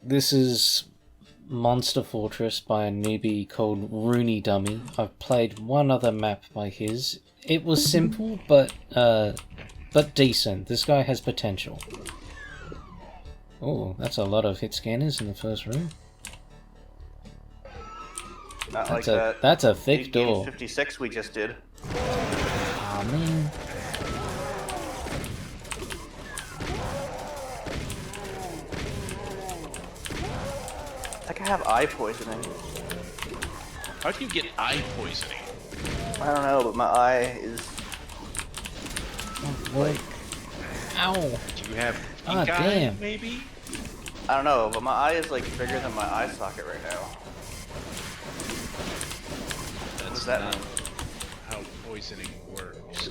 This is Monster Fortress by a newbie called Rooney Dummy. I've played one other map by his. It was simple, but decent. This guy has potential. Oh, that's a lot of hit scanners in the first room. Not like that. That's a thick door. 56 we just did. Aw, man. I think I have eye poisoning. How do you get eye poisoning? I don't know, but my eye is Like, ow. Do you have Ah, pink eye, damn. maybe? I don't know, but my eye is like bigger than my eye socket right now. That's What does that not mean? how poisoning works.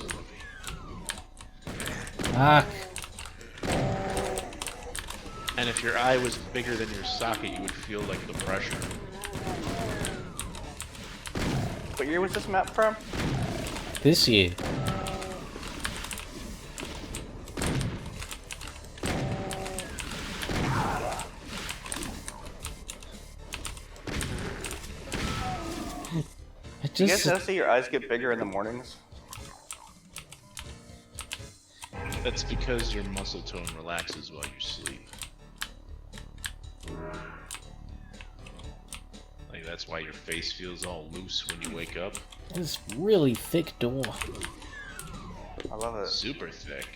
Ah. And if your eye was bigger than your socket, you would feel like the pressure. What year was this map from? This year. Do you guys notice that your eyes get bigger in the mornings? That's because your muscle tone relaxes while you sleep. Like that's why your face feels all loose when you wake up. This really thick door. I love it. Super thick.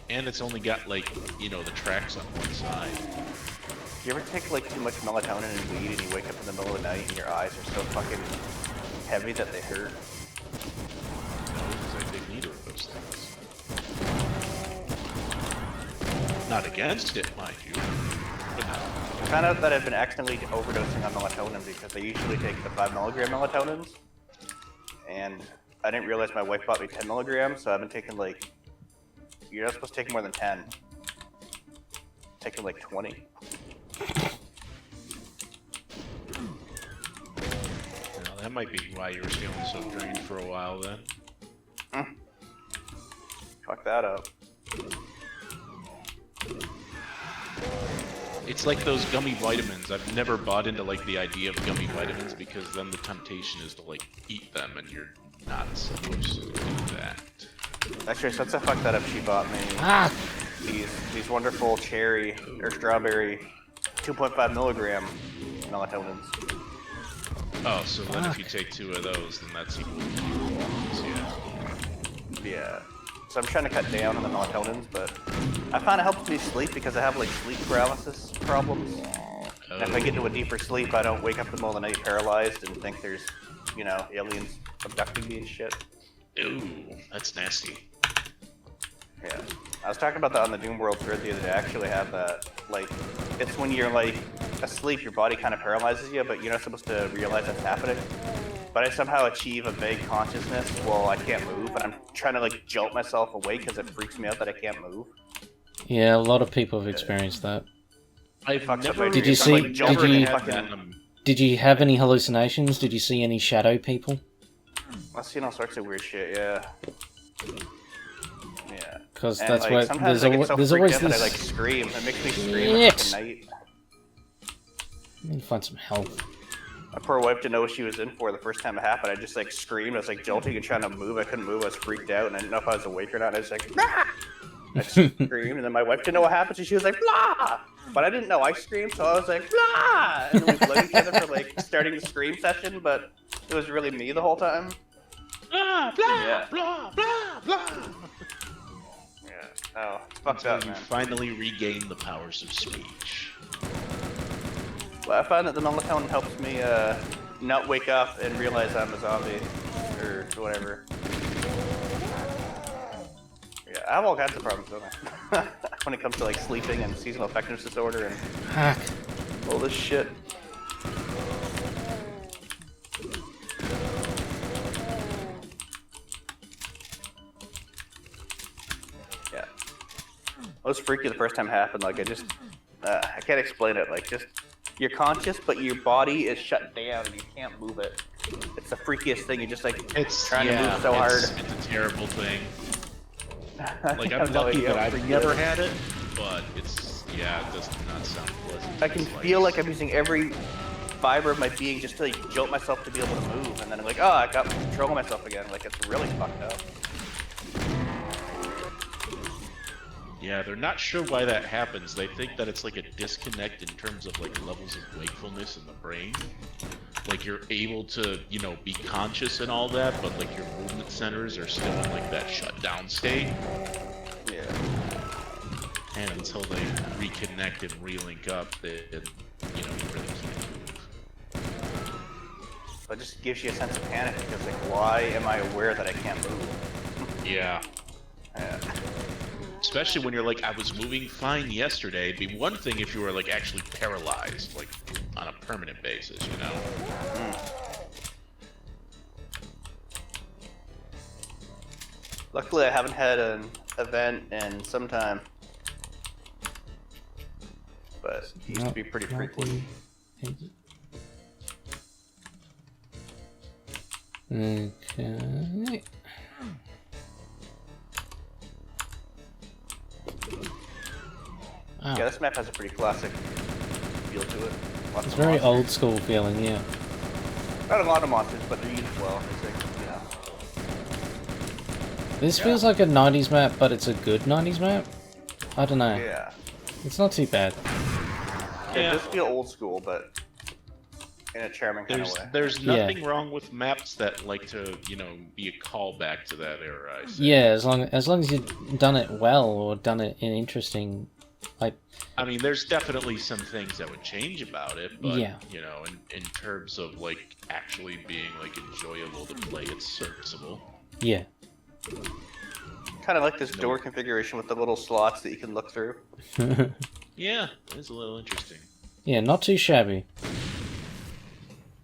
And it's only got like, you know, the tracks on one side. Do you ever take like too much melatonin and weed and you wake up in the middle of the night and your eyes are so fucking heavy that they hurt? No, because I take neither of those things. Not against it, mind you. But no. I found out that I've been accidentally overdosing on melatonin because I usually take the 5 milligram melatonins. And I didn't realize my wife bought me 10 milligrams, so I've been taking like, you're not supposed to take more than 10. Taking like 20. Well, that might be why you were feeling so drained for a while then. Fuck that up. It's like those gummy vitamins. I've never bought into like the idea of gummy vitamins because then the temptation is to like eat them and you're not supposed to do that. Actually, since I fucked that up, she bought me Ah. these wonderful cherry or strawberry 2.5 milligram melatonins. Oh, so then if you take 2 of those, then that's equal to 2 ones, yeah. Yeah. So I'm trying to cut down on the melatonins, but I find it helps me sleep because I have like sleep paralysis problems. And if I get to a deeper sleep, I don't wake up in the middle of the night paralyzed and think there's, you know, aliens abducting me and shit. Ooh, that's nasty. Yeah. I was talking about that on the Doom World thread the other day. I actually have that. Like, it's when you're like asleep, your body kind of paralyzes you, but you're not supposed to realize that's happening. But I somehow achieve a vague consciousness while I can't move, and I'm trying to like jolt myself awake because it freaks me out that I can't move. Yeah, a lot of people have experienced that. I've Fucks up never my Did you dreams. I'm, see- like, did jolting you- and had fucking- that, Did you have any hallucinations? Did you see any shadow people? I've seen all sorts of weird shit, yeah. Yeah. Because And that's like, what sometimes there's, I get so there's freaked always out that I this. like scream. It makes me scream Yes. at night. Let me find some help. My poor wife didn't know what she was in for the first time it happened. I just like screamed. I was like jolting and trying to move. I couldn't move. I was freaked out and I didn't know if I was awake or not. I was like, "Rah!" I screamed, and then my wife didn't know what happened, so she was like, blah! But I didn't know I screamed, so I was like, blah! And then we blame each other for like starting the scream session, but it was really me the whole time. blah, blah, Yeah. blah, blah, blah. Yeah. Oh, it's fucked up, You man. finally regain the powers of speech. Well, I find that the melatonin helps me not wake up and realize I'm a zombie or whatever. Yeah, I have all kinds of problems, don't I? When it comes to like sleeping and seasonal affective disorder and Hack. all this shit. Yeah. I was freaky the first time it happened. Like, I can't explain it. Like, just, you're conscious, but your body is shut down and you can't move it. It's the freakiest thing. You're just like It's trying to move so hard. It's a terrible thing. Like I I'm have no lucky idea that how I've freaky never it is. had it, but it's Yeah, it does not sound pleasant. I can feel like I'm using every fiber of my being just to like jolt myself to be able to move, and then I'm like, oh, I got control of myself again. Like it's really fucked up. Yeah, they're not sure why that happens. They think that it's like a disconnect in terms of like levels of wakefulness in the brain. Like you're able to, you know, be conscious and all that, but like your movement centers are still in like that shutdown state. Yeah. And until they reconnect and relink up, then, you know, you really can't move. But it just gives you a sense of panic because like, why am I aware that I can't move? Yeah. Yeah. Especially when you're like, I was moving fine yesterday. It'd be one thing if you were like actually paralyzed, like on a permanent basis, you know? Luckily, I haven't had an event in some time. But it used to be pretty frequent. Okay. Yeah, this map has a pretty classic feel to it. Lots It's of very monsters. old school feeling, yeah. Not a lot of monsters, but they're used well. I think, you know. This feels like a 90s map, but it's a good 90s map? I don't know. Yeah. It's not too bad. It Yeah. does feel old school, but in a charming kind of way. There's Yeah. nothing wrong with maps that like to, you know, be a callback to that era, I say. Yeah, as long as you've done it well or done it in interesting, like, I mean, there's definitely some things that would change about it, but, Yeah. you know, in terms of, like, actually being, like, enjoyable to play, it's serviceable. yeah. Kind of like this door configuration with the little slots that you can look through. Yeah, it's a little interesting. Yeah, not too shabby.